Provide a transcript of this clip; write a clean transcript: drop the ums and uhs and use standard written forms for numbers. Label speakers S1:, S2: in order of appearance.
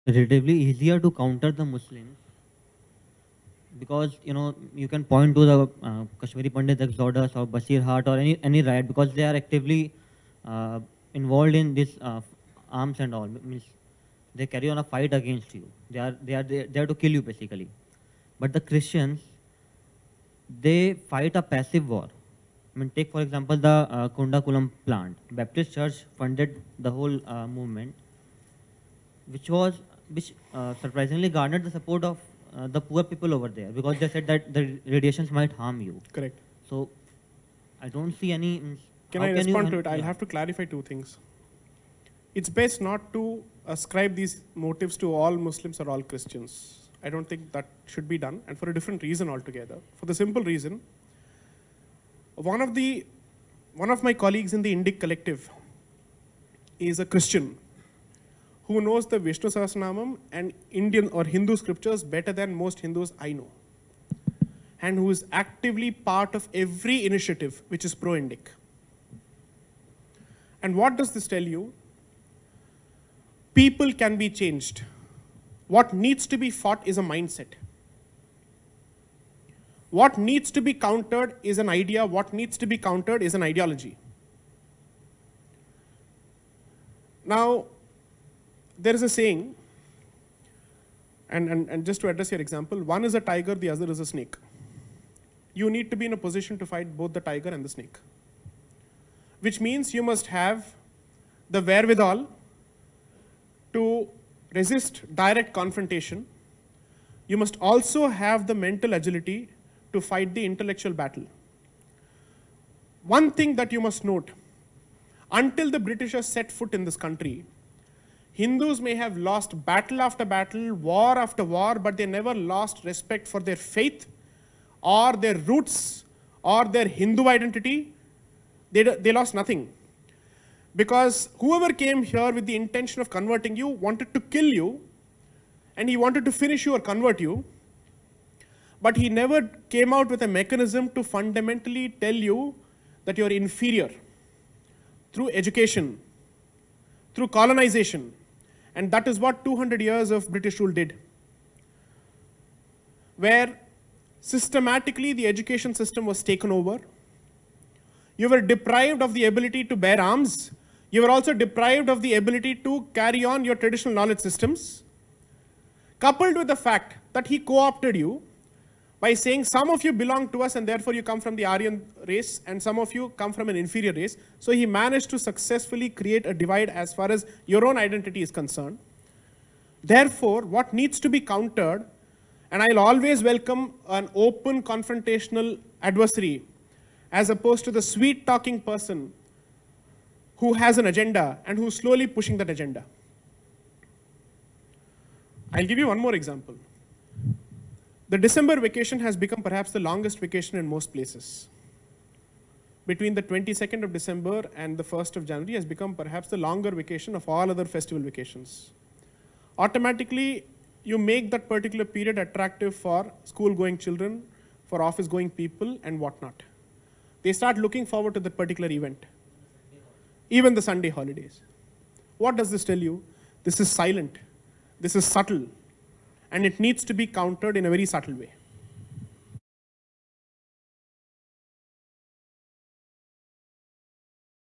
S1: relatively easier to counter the Muslims because you can point to the Kashmiri Pandit exodus or Bashir Hart or any riot because they are actively involved in this arms and all. Means they carry on a fight against you. They are there to kill you basically. But the Christians, they fight a passive war. I mean, take for example the Kundakulam plant. Baptist Church funded the whole movement, which surprisingly garnered the support of the poor people over there because they said that the radiations might harm you.
S2: Correct.
S1: So I don't see any.
S2: Can I respond to it? I'll have to clarify two things. It's best not to ascribe these motives to all Muslims or all Christians. I don't think that should be done, and for a different reason altogether. For the simple reason, one of my colleagues in the Indic collective is a Christian who knows the Vishnu Sahasranamam and Indian or Hindu scriptures better than most Hindus I know, and who is actively part of every initiative which is pro-Indic. And what does this tell you? People can be changed. What needs to be fought is a mindset. What needs to be countered is an idea. What needs to be countered is an ideology. Now, there is a saying, and just to address your example, one is a tiger, the other is a snake. You need to be in a position to fight both the tiger and the snake, which means you must have the wherewithal to resist direct confrontation. You must also have the mental agility to fight the intellectual battle. One thing that you must note, until the Britishers set foot in this country, Hindus may have lost battle after battle, war after war, but they never lost respect for their faith or their roots or their Hindu identity. They lost nothing. Because whoever came here with the intention of converting you wanted to kill you, and he wanted to finish you or convert you, but he never came out with a mechanism to fundamentally tell you that you're inferior through education, through colonization. And that is what 200 years of British rule did, where systematically the education system was taken over. You were deprived of the ability to bear arms. You were also deprived of the ability to carry on your traditional knowledge systems, coupled with the fact that he co-opted you by saying some of you belong to us and therefore you come from the Aryan race and some of you come from an inferior race. So he managed to successfully create a divide as far as your own identity is concerned. Therefore, what needs to be countered, and I'll always welcome an open confrontational adversary as opposed to the sweet-talking person who has an agenda and who's slowly pushing that agenda. I'll give you one more example. The December vacation has become perhaps the longest vacation in most places. Between the 22nd of December and the 1st of January has become perhaps the longer vacation of all other festival vacations. Automatically, you make that particular period attractive for school-going children, for office-going people, and whatnot. They start looking forward to that particular event. Even the Sunday holidays. What does this tell you? This is silent. This is subtle. And it needs to be countered in a very subtle way.